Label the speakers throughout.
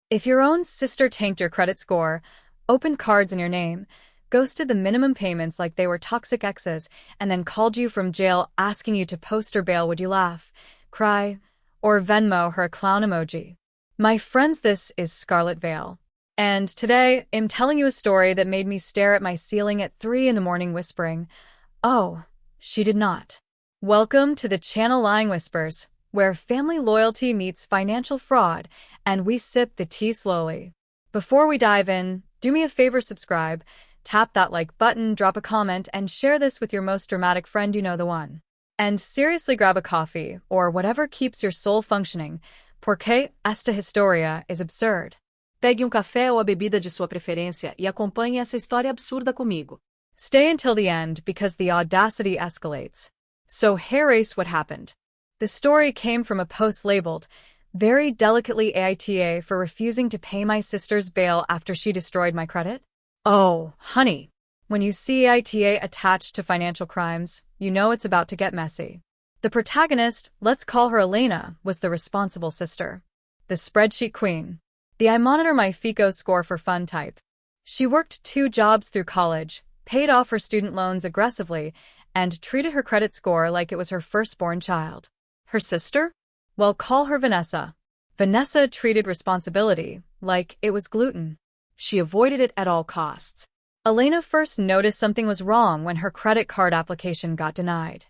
Speaker 1: If your own sister tanked your credit score, opened cards in your name, ghosted the minimum payments like they were toxic exes, and then called you from jail asking you to post her bail, would you laugh, cry, or Venmo her a clown emoji? My friends, this is Scarlet Veil. And today, I'm telling you a story that made me stare at my ceiling at 3 in the morning whispering, "Oh, she did not." Welcome to the channel Lying Whispers, where family loyalty meets financial fraud, and we sip the tea slowly. Before we dive in, do me a favor, subscribe, tap that like button, drop a comment, and share this with your most dramatic friend, you know the one. And seriously, grab a coffee, or whatever keeps your soul functioning, porque esta historia is absurd.
Speaker 2: Pegue café ou a bebida de sua preferência e acompanhe essa história absurda comigo.
Speaker 1: Stay until the end because the audacity escalates. So here's what happened. The story came from a post labeled, "Very delicately AITA for refusing to pay my sister's bail after she destroyed my credit." Oh, honey. When you see AITA attached to financial crimes, you know it's about to get messy. The protagonist, let's call her Elena, was the responsible sister. The spreadsheet queen. The "I monitor my FICO score for fun" type. She worked 2 jobs through college, paid off her student loans aggressively, and treated her credit score like it was her firstborn child. Her sister? Well, call her Vanessa. Vanessa treated responsibility like it was gluten.
Speaker 2: She avoided it at all costs.
Speaker 1: Elena first noticed something was wrong when her credit card application got denied.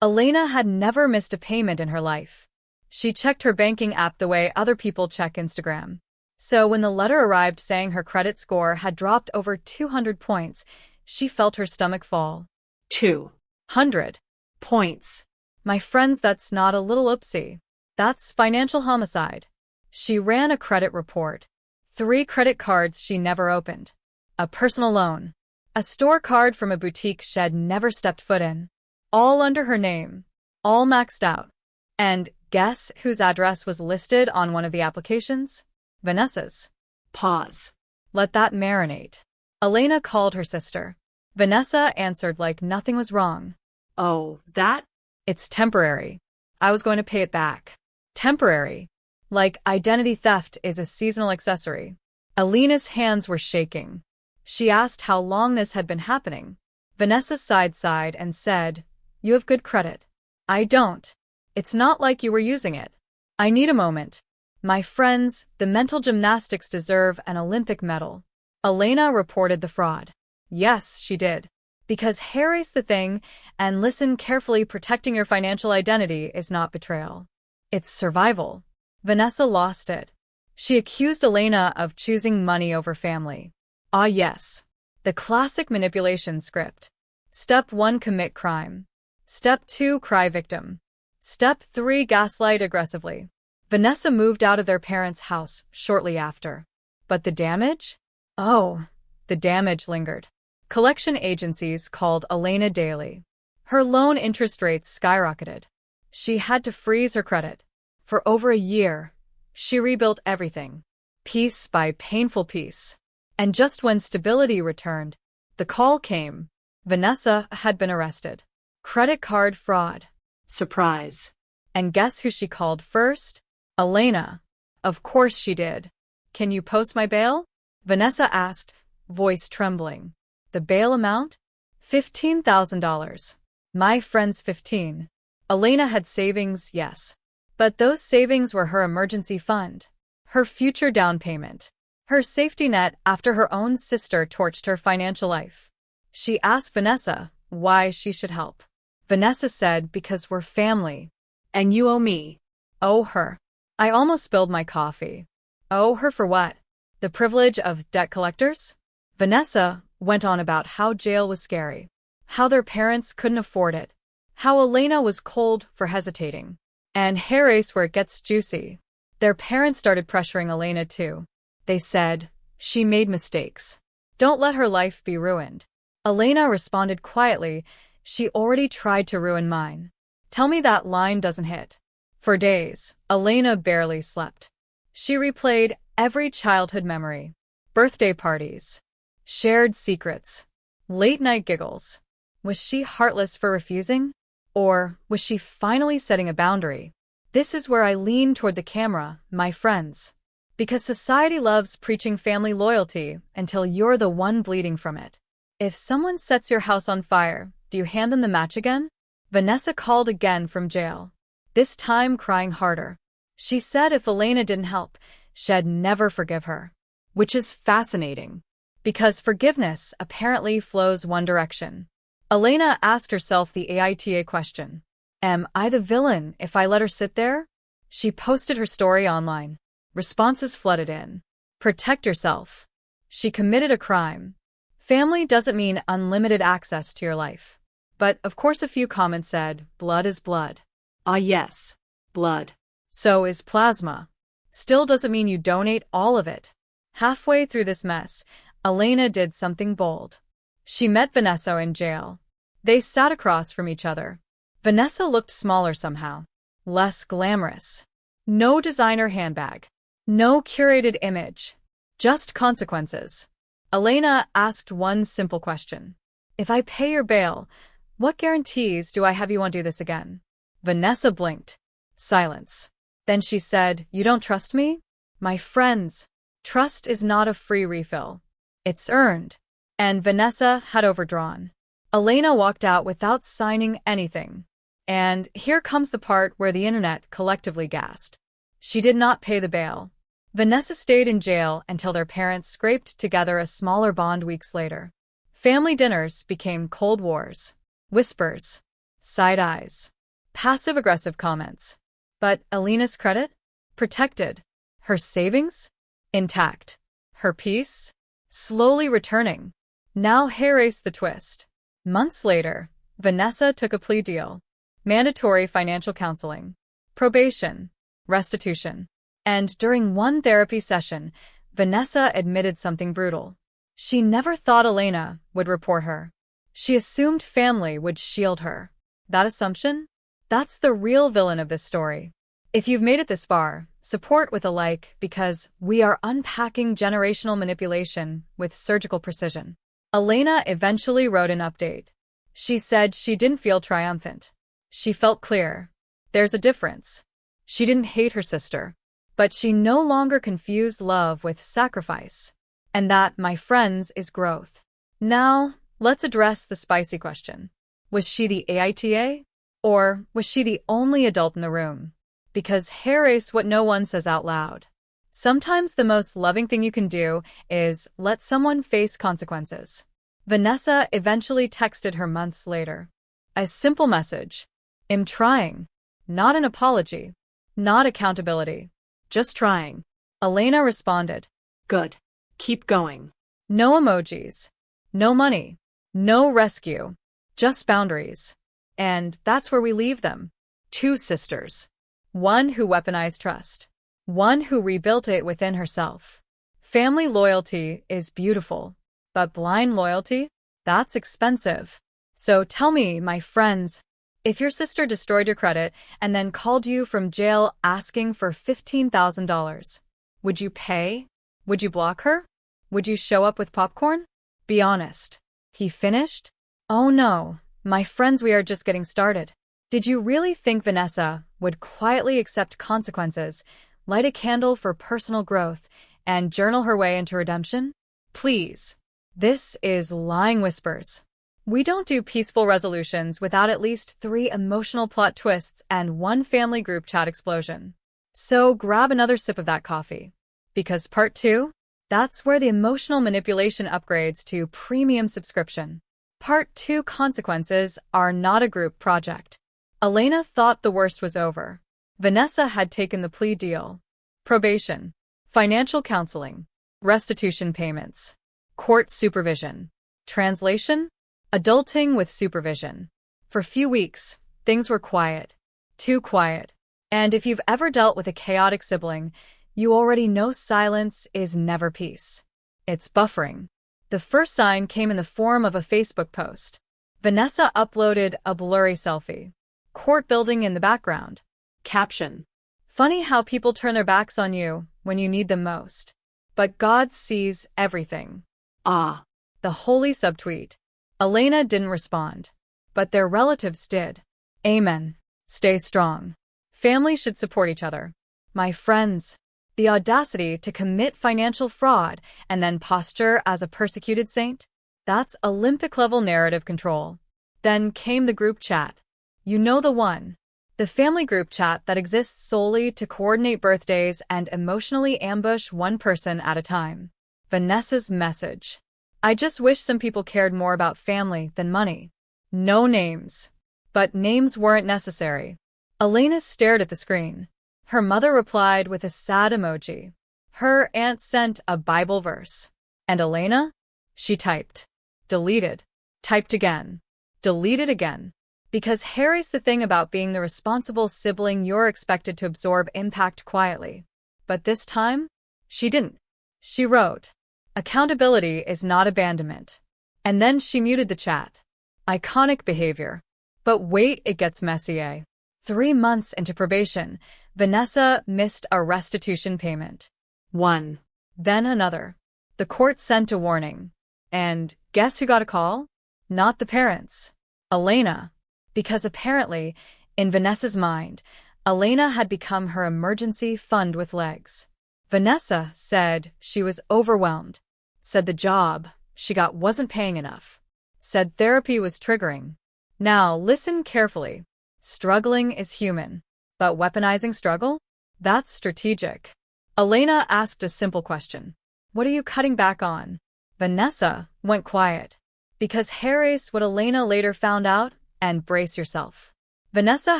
Speaker 1: Elena had never missed a payment in her life. She checked her banking app the way other people check Instagram. So when the letter arrived saying her credit score had dropped over 200 points, she felt her stomach fall.
Speaker 2: 200 points.
Speaker 1: My friends, that's not a little oopsie. That's financial homicide. She ran a credit report. 3 credit cards she never opened. A personal loan. A store card from a boutique she'd never stepped foot in. All under her name. All maxed out. And guess whose address was listed on one of the applications? Vanessa's.
Speaker 2: Pause.
Speaker 1: Let that marinate. Elena called her sister. Vanessa answered like nothing was wrong.
Speaker 2: Oh, that?
Speaker 1: It's temporary. I was going to pay it back. Temporary. Like identity theft is a seasonal accessory. Elena's hands were shaking. She asked how long this had been happening. Vanessa sighed and said, "You have good credit." "I don't. It's not like you were using it." "I need a moment." My friends, the mental gymnastics deserve an Olympic medal. Elena reported the fraud. Yes, she did. Because here's the thing, and listen carefully, protecting your financial identity is not betrayal. It's survival. Vanessa lost it. She accused Elena of choosing money over family. Ah yes. The classic manipulation script. Step 1, commit crime. Step 2, cry victim. Step 3, gaslight aggressively. Vanessa moved out of their parents' house shortly after. But the damage? Oh, the damage lingered. Collection agencies called Elena daily. Her loan interest rates skyrocketed. She had to freeze her credit. For over a year, she rebuilt everything, piece by painful piece. And just when stability returned, the call came. Vanessa had been arrested. Credit card fraud.
Speaker 2: Surprise.
Speaker 1: And guess who she called first? Elena. Of course she did. "Can you post my bail?" Vanessa asked, voice trembling. The bail amount? $15,000. My friend's 15. Elena had savings, yes. But those savings were her emergency fund. Her future down payment. Her safety net after her own sister torched her financial life. She asked Vanessa why she should help. Vanessa said, "Because we're family."
Speaker 2: And you owe me.
Speaker 1: Owe her. I almost spilled my coffee. Owe her for what? The privilege of debt collectors? Vanessa went on about how jail was scary, how their parents couldn't afford it, how Elena was cold for hesitating. And here's where it gets juicy. Their parents started pressuring Elena too. They said, "She made mistakes. Don't let her life be ruined." Elena responded quietly, "She already tried to ruin mine." Tell me that line doesn't hit. For days, Elena barely slept. She replayed every childhood memory. Birthday parties. Shared secrets. Late-night giggles. Was she heartless for refusing? Or was she finally setting a boundary? This is where I lean toward the camera, my friends. Because society loves preaching family loyalty until you're the one bleeding from it. If someone sets your house on fire, do you hand them the match again? Vanessa called again from jail, this time crying harder. She said if Elena didn't help, she'd never forgive her. Which is fascinating, because forgiveness apparently flows one direction. Elena asked herself the AITA question. Am I the villain if I let her sit there? She posted her story online. Responses flooded in. Protect yourself. She committed a crime. Family doesn't mean unlimited access to your life. But of course a few comments said, blood is blood.
Speaker 2: Ah yes, blood.
Speaker 1: So is plasma. Still doesn't mean you donate all of it. Halfway through this mess, Elena did something bold. She met Vanessa in jail. They sat across from each other. Vanessa looked smaller somehow. Less glamorous. No designer handbag. No curated image. Just consequences. Elena asked one simple question. If I pay your bail, what guarantees do I have you won't do this again? Vanessa blinked. Silence. Then she said, you don't trust me? My friends, trust is not a free refill. It's earned. And Vanessa had overdrawn. Elena walked out without signing anything. And here comes the part where the internet collectively gasped. She did not pay the bail. Vanessa stayed in jail until their parents scraped together a smaller bond weeks later. Family dinners became cold wars. Whispers. Side eyes. Passive-aggressive comments. But Elena's credit? Protected. Her savings? Intact. Her peace? Slowly returning. Now here's the twist. Months later, Vanessa took a plea deal. Mandatory financial counseling. Probation. Restitution. And during one therapy session, Vanessa admitted something brutal. She never thought Elena would report her. She assumed family would shield her. That assumption? That's the real villain of this story. If you've made it this far, support with a like because we are unpacking generational manipulation with surgical precision. Elena eventually wrote an update. She said she didn't feel triumphant. She felt clear. There's a difference. She didn't hate her sister. But she no longer confused love with sacrifice. And that, my friends, is growth. Now, let's address the spicy question. Was she the AITA? Or was she the only adult in the room? Because here's what no one says out loud. Sometimes the most loving thing you can do is let someone face consequences. Vanessa eventually texted her months later. A simple message. I'm trying. Not an apology. Not accountability. Just trying. Elena responded.
Speaker 2: Good. Keep going.
Speaker 1: No emojis. No money. No rescue. Just boundaries. And that's where we leave them. Two sisters. One who weaponized trust. One who rebuilt it within herself. Family loyalty is beautiful. But blind loyalty? That's expensive. So tell me, my friends, if your sister destroyed your credit and then called you from jail asking for $15,000, would you pay? Would you block her? Would you show up with popcorn? Be honest. He finished? Oh no, my friends, we are just getting started. Did you really think Vanessa would quietly accept consequences, light a candle for personal growth, and journal her way into redemption? Please. This is Lying Whispers. We don't do peaceful resolutions without at least 3 emotional plot twists and 1 family group chat explosion. So grab another sip of that coffee. Because part 2? That's where the emotional manipulation upgrades to premium subscription. Part 2 consequences are not a group project. Elena thought the worst was over. Vanessa had taken the plea deal. Probation. Financial counseling. Restitution payments. Court supervision. Translation? Adulting with supervision. For a few weeks, things were quiet. Too quiet. And if you've ever dealt with a chaotic sibling, you already know silence is never peace. It's buffering. The first sign came in the form of a Facebook post. Vanessa uploaded a blurry selfie. Court building in the background.
Speaker 2: Caption.
Speaker 1: Funny how people turn their backs on you when you need them most. But God sees everything.
Speaker 2: Ah.
Speaker 1: The holy subtweet. Elena didn't respond. But their relatives did. Amen. Stay strong. Family should support each other. My friends. The audacity to commit financial fraud and then posture as a persecuted saint? That's Olympic-level narrative control. Then came the group chat. You know the one. The family group chat that exists solely to coordinate birthdays and emotionally ambush one person at a time. Vanessa's message. I just wish some people cared more about family than money. No names. But names weren't necessary. Elena stared at the screen. Her mother replied with a sad emoji. Her aunt sent a Bible verse. And Elena? She typed. Deleted. Typed again. Deleted again. Because Harry's the thing about being the responsible sibling you're expected to absorb impact quietly. But this time, she didn't. She wrote, accountability is not abandonment. And then she muted the chat. Iconic behavior. But wait, it gets messy. 3 months into probation, Vanessa missed a restitution payment. One. Then another. The court sent a warning. And guess who got a call? Not the parents. Elena. Because apparently, in Vanessa's mind, Elena had become her emergency fund with legs. Vanessa said she was overwhelmed. Said the job she got wasn't paying enough. Said therapy was triggering. Now listen carefully. Struggling is human. But weaponizing struggle? That's strategic. Elena asked a simple question. What are you cutting back on? Vanessa went quiet. Because Harry's what Elena later found out, and brace yourself. Vanessa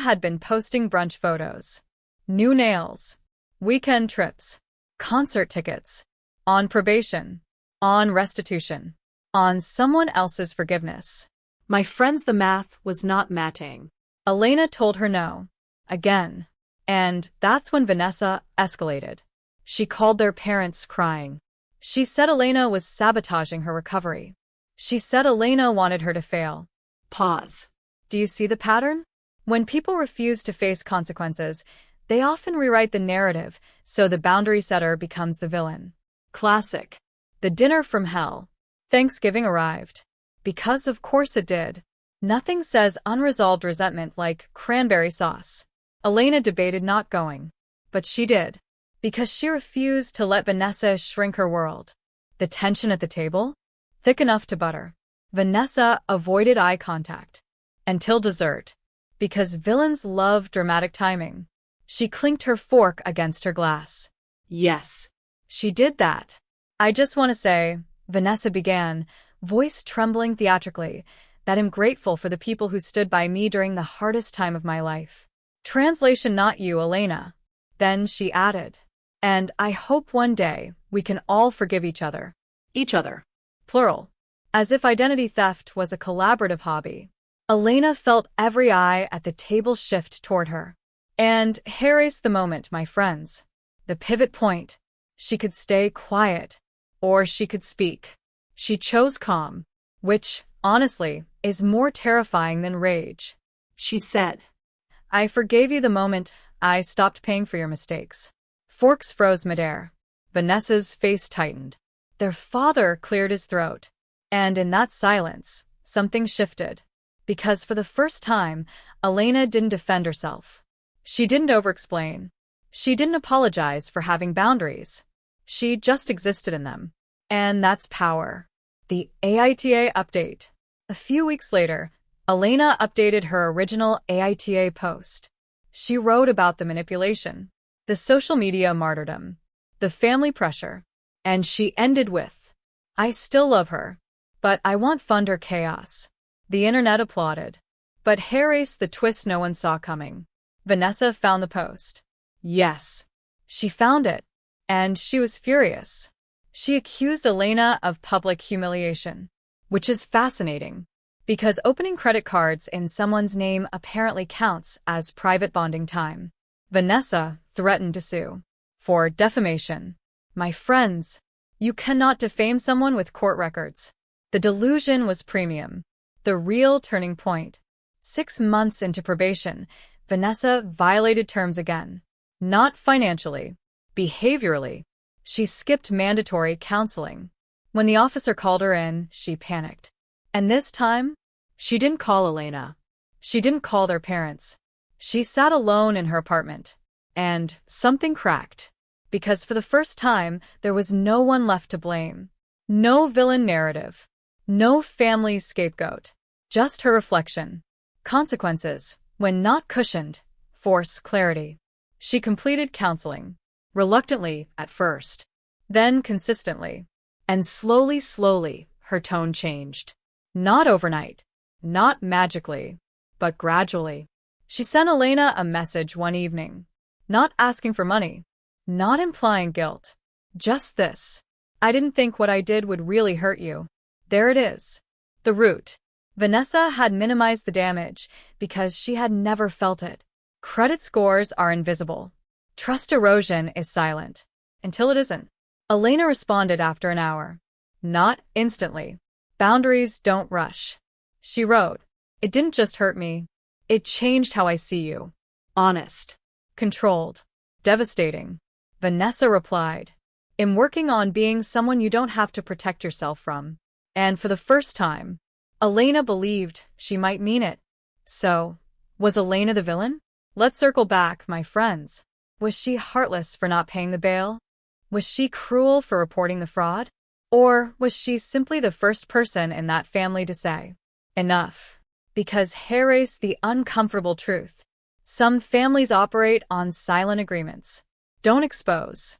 Speaker 1: had been posting brunch photos. New nails. Weekend trips. Concert tickets. On probation. On restitution. On someone else's forgiveness.
Speaker 2: My friends, the math was not matching.
Speaker 1: Elena told her no. Again. And that's when Vanessa escalated. She called their parents crying. She said Elena was sabotaging her recovery. She said Elena wanted her to fail.
Speaker 2: Pause.
Speaker 1: Do you see the pattern? When people refuse to face consequences, they often rewrite the narrative so the boundary setter becomes the villain. Classic. The dinner from hell. Thanksgiving arrived. Because of course it did. Nothing says unresolved resentment like cranberry sauce. Elena debated not going. But she did. Because she refused to let Vanessa shrink her world. The tension at the table? Thick enough to butter. Vanessa avoided eye contact. Until dessert. Because villains love dramatic timing. She clinked her fork against her glass.
Speaker 2: Yes.
Speaker 1: She did that. I just want to say, Vanessa began, voice trembling theatrically, that I'm grateful for the people who stood by me during the hardest time of my life. Translation, not you, Elena. Then she added, and I hope one day we can all forgive each other.
Speaker 2: Each other.
Speaker 1: Plural. As if identity theft was a collaborative hobby. Elena felt every eye at the table shift toward her. And Harry's the moment, my friends. The pivot point. She could stay quiet. Or she could speak. She chose calm. Which, honestly, is more terrifying than rage.
Speaker 2: She said,
Speaker 1: I forgave you the moment I stopped paying for your mistakes. Forks froze midair. Vanessa's face tightened. Their father cleared his throat. And in that silence, something shifted. Because for the first time, Elena didn't defend herself. She didn't over-explain. She didn't apologize for having boundaries. She just existed in them. And that's power. The AITA update. A few weeks later, Elena updated her original AITA post. She wrote about the manipulation, the social media martyrdom, the family pressure, and she ended with, I still love her, but I won't fund her chaos. The internet applauded. But Harry's the twist no one saw coming. Vanessa found the post. Yes. She found it. And she was furious. She accused Elena of public humiliation. Which is fascinating. Because opening credit cards in someone's name apparently counts as private bonding time. Vanessa threatened to sue. For defamation. My friends, you cannot defame someone with court records. The delusion was premium. The real turning point. 6 months into probation, Vanessa violated terms again. Not financially. Behaviorally. She skipped mandatory counseling. When the officer called her in, she panicked. And this time, she didn't call Elena. She didn't call their parents. She sat alone in her apartment. And something cracked. because for the first time, there was no one left to blame. No villain narrative. No family scapegoat. Just her reflection. Consequences, when not cushioned, force clarity. She completed counseling. Reluctantly, at first. Then consistently. And slowly, her tone changed. Not overnight. Not magically. But gradually. She sent Elena a message one evening. Not asking for money. Not implying guilt. Just this. I didn't think what I did would really hurt you. There it is. The root. Vanessa had minimized the damage because she had never felt it. Credit scores are invisible. Trust erosion is silent. Until it isn't. Elena responded after an hour. Not instantly. Boundaries don't rush. She wrote, "It didn't just hurt me. It changed how I see you." Honest. Controlled. Devastating. Vanessa replied, "I'm working on being someone you don't have to protect yourself from." And for the first time, Elena believed she might mean it. So, was Elena the villain? Let's circle back, my friends. Was she heartless for not paying the bail? Was she cruel for reporting the fraud? Or was she simply the first person in that family to say, enough? Because here's the uncomfortable truth. Some families operate on silent agreements. Don't expose.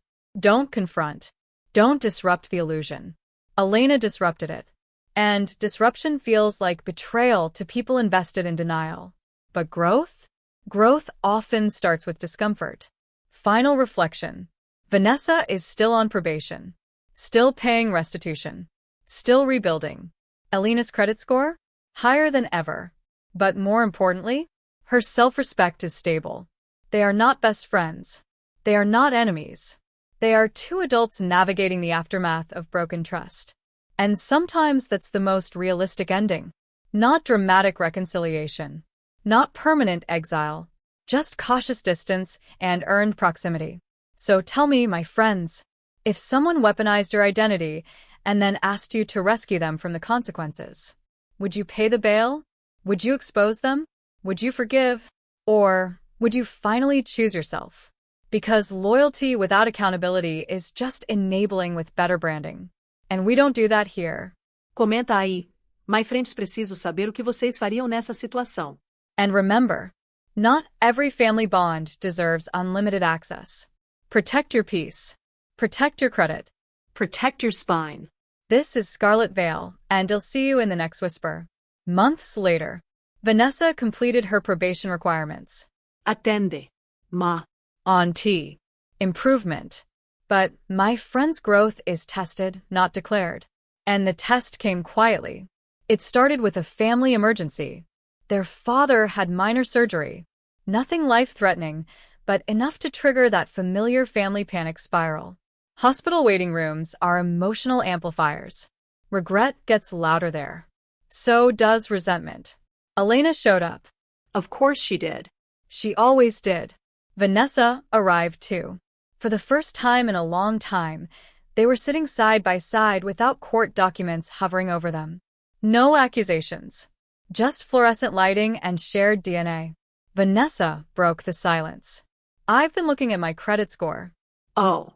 Speaker 1: Don't confront. Don't disrupt the illusion. Elena disrupted it. And disruption feels like betrayal to people invested in denial. But growth? Growth often starts with discomfort. Final reflection. Vanessa is still on probation. Still paying restitution. Still rebuilding. Elena's credit score? Higher than ever. But more importantly, her self-respect is stable. They are not best friends. They are not enemies. They are two adults navigating the aftermath of broken trust. And sometimes that's the most realistic ending. Not dramatic reconciliation. Not permanent exile. Just cautious distance and earned proximity. So tell me, my friends, if someone weaponized your identity and then asked you to rescue them from the consequences, would you pay the bail? Would you expose them? Would you forgive? Or would you finally choose yourself? Because loyalty without accountability is just enabling with better branding. And we don't do that here.
Speaker 2: Comenta aí. My friends, preciso saber o que vocês fariam nessa situação.
Speaker 1: And remember, not every family bond deserves unlimited access. Protect your peace. Protect your credit.
Speaker 2: Protect your spine.
Speaker 1: This is Scarlet Veil, and I'll see you in the next whisper. Months later, Vanessa completed her probation requirements.
Speaker 2: Attende. Ma.
Speaker 1: On T. Improvement. But my friend's growth is tested, not declared. And the test came quietly. It started with a family emergency. Their father had minor surgery. Nothing life-threatening, but enough to trigger that familiar family panic spiral. Hospital waiting rooms are emotional amplifiers. Regret gets louder there. So does resentment. Elena showed up.
Speaker 2: Of course she did.
Speaker 1: She always did. Vanessa arrived too. For the first time in a long time, they were sitting side by side without court documents hovering over them. No accusations. Just fluorescent lighting and shared DNA. Vanessa broke the silence. I've been looking at my credit score.
Speaker 2: Oh,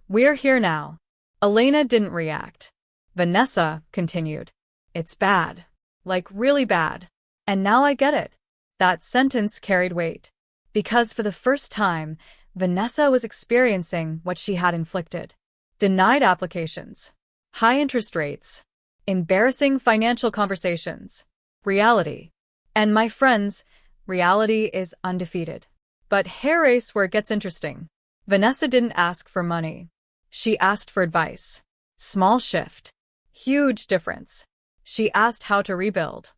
Speaker 1: we're here now. Elena didn't react. Vanessa continued. It's bad. Like really bad. And now I get it. That sentence carried weight. Because for the first time, Vanessa was experiencing what she had inflicted. Denied applications. High interest rates. Embarrassing financial conversations. Reality. And my friends, reality is undefeated. But here's where it gets interesting. Vanessa didn't ask for money. She asked for advice. Small shift. Huge difference. She asked how to rebuild.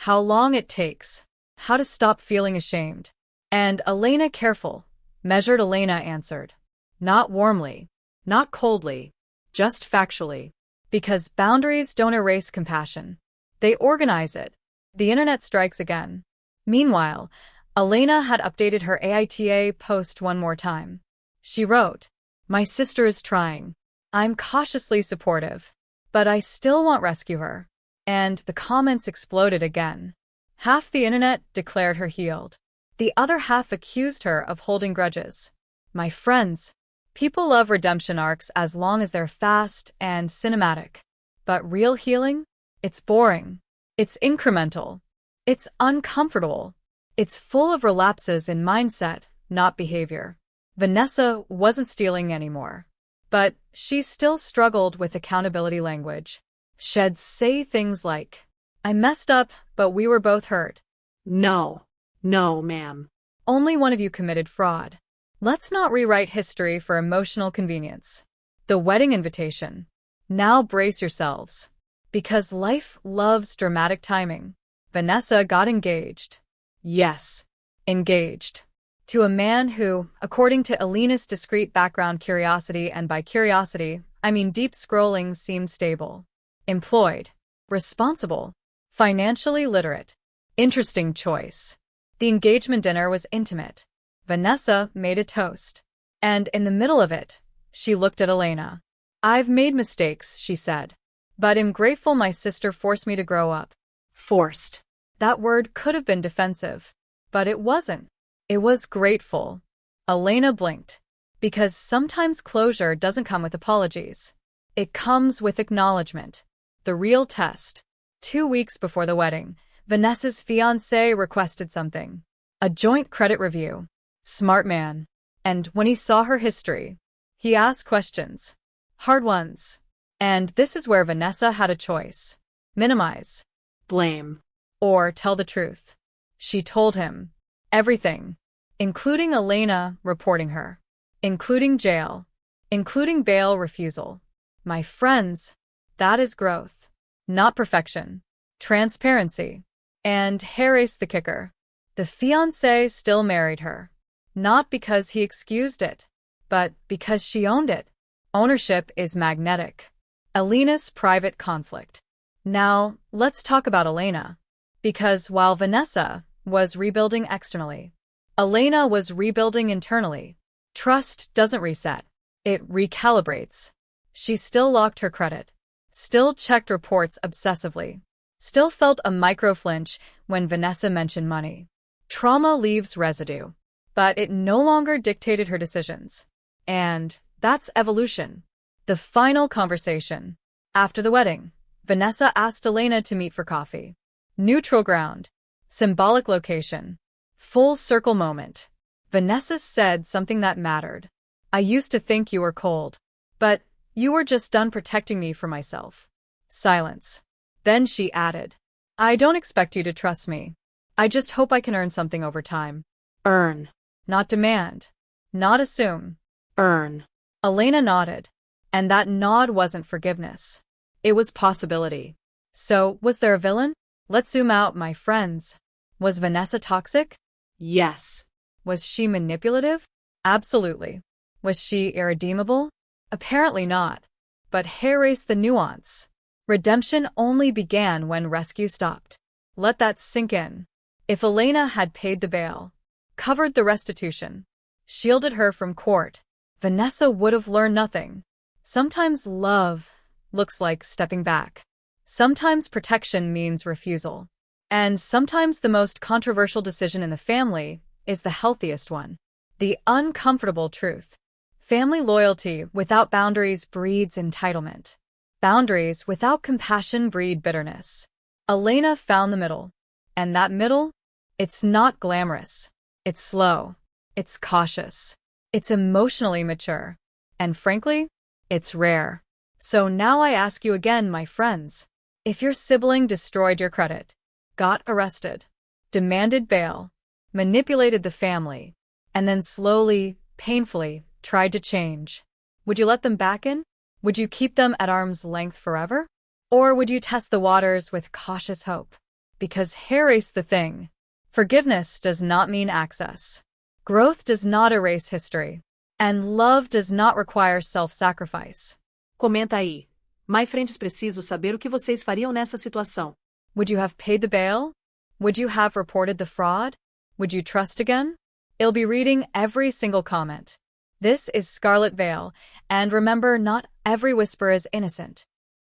Speaker 1: How long it takes. How to stop feeling ashamed. And Elena, careful, measured Elena, answered. Not warmly. Not coldly. Just factually. Because boundaries don't erase compassion. They organize it. The internet strikes again. Meanwhile, Elena had updated her AITA post one more time. She wrote, "My sister is trying. I'm cautiously supportive. But I still won't rescue her." And the comments exploded again. Half the internet declared her healed. The other half accused her of holding grudges. My friends, People love redemption arcs as long as they're fast and cinematic. But real healing? It's boring. It's incremental. It's uncomfortable. It's full of relapses in mindset, not behavior. Vanessa wasn't stealing anymore. But she still struggled with accountability language. She'd say things like, "I messed up, but we were both hurt."
Speaker 2: No, ma'am.
Speaker 1: "Only one of you committed fraud." Let's not rewrite history for emotional convenience. The wedding invitation. Now brace yourselves. Because life loves dramatic timing. Vanessa got engaged. Yes, engaged. To a man who, according to Alina's discreet background curiosity, and by curiosity, I mean deep scrolling, seemed stable. Employed. Responsible. Financially literate. Interesting choice. The engagement dinner was intimate. Vanessa made a toast. And in the middle of it, she looked at Elena. "I've made mistakes," she said. "But I'm grateful my sister forced me to grow up."
Speaker 2: Forced.
Speaker 1: That word could have been defensive. But it wasn't. It was grateful. Elena blinked. Because sometimes closure doesn't come with apologies. It comes with acknowledgement. The real test. 2 weeks before the wedding, Vanessa's fiancé requested something. A joint credit review. Smart man. And when he saw her history, he asked questions. Hard ones. And this is where Vanessa had a choice. Minimize.
Speaker 2: Blame.
Speaker 1: Or tell the truth. She told him. Everything. Including Elena reporting her. Including jail. Including bail refusal. My friends, that is growth. Not perfection. Transparency. And here's the kicker. The fiancé still married her. Not because he excused it, but because she owned it. Ownership is magnetic. Elena's private conflict. Now, let's talk about Elena. Because while Vanessa was rebuilding externally, Elena was rebuilding internally. Trust doesn't reset. It recalibrates. She still locked her credit. Still checked reports obsessively. Still felt a micro-flinch when Vanessa mentioned money. Trauma leaves residue. But it no longer dictated her decisions. And that's evolution. The final conversation. After the wedding, Vanessa asked Elena to meet for coffee. Neutral ground. Symbolic location. Full circle moment. Vanessa said something that mattered. "I used to think you were cold. But you were just done protecting me from myself." Silence. Then she added, "I don't expect you to trust me. I just hope I can earn something over time."
Speaker 2: Earn.
Speaker 1: Not demand. Not assume.
Speaker 2: Earn.
Speaker 1: Elena nodded. And that nod wasn't forgiveness. It was possibility. So, was there a villain? Let's zoom out, my friends. Was Vanessa toxic?
Speaker 2: Yes.
Speaker 1: Was she manipulative? Absolutely. Was she irredeemable? Apparently not. But here's the nuance. Redemption only began when rescue stopped. Let that sink in. If Elena had paid the bail, covered the restitution, shielded her from court, Vanessa would have learned nothing. Sometimes love looks like stepping back. Sometimes protection means refusal. And sometimes the most controversial decision in the family is the healthiest one. The uncomfortable truth. Family loyalty without boundaries breeds entitlement. Boundaries without compassion breed bitterness. Elena found the middle. And that middle? It's not glamorous. It's slow. It's cautious. It's emotionally mature. And frankly, it's rare. So now I ask you again, my friends. If your sibling destroyed your credit, got arrested, demanded bail, manipulated the family, and then slowly, painfully, tried to change, would you let them back in? Would you keep them at arm's length forever? Or would you test the waters with cautious hope? Because here's the thing. Forgiveness does not mean access. Growth does not erase history. And love does not require self-sacrifice.
Speaker 2: Comenta aí. My friends, preciso saber o que vocês fariam nessa situação.
Speaker 1: Would you have paid the bail? Would you have reported the fraud? Would you trust again? I'll be reading every single comment. This is Scarlet Veil, and remember, not every whisper is innocent.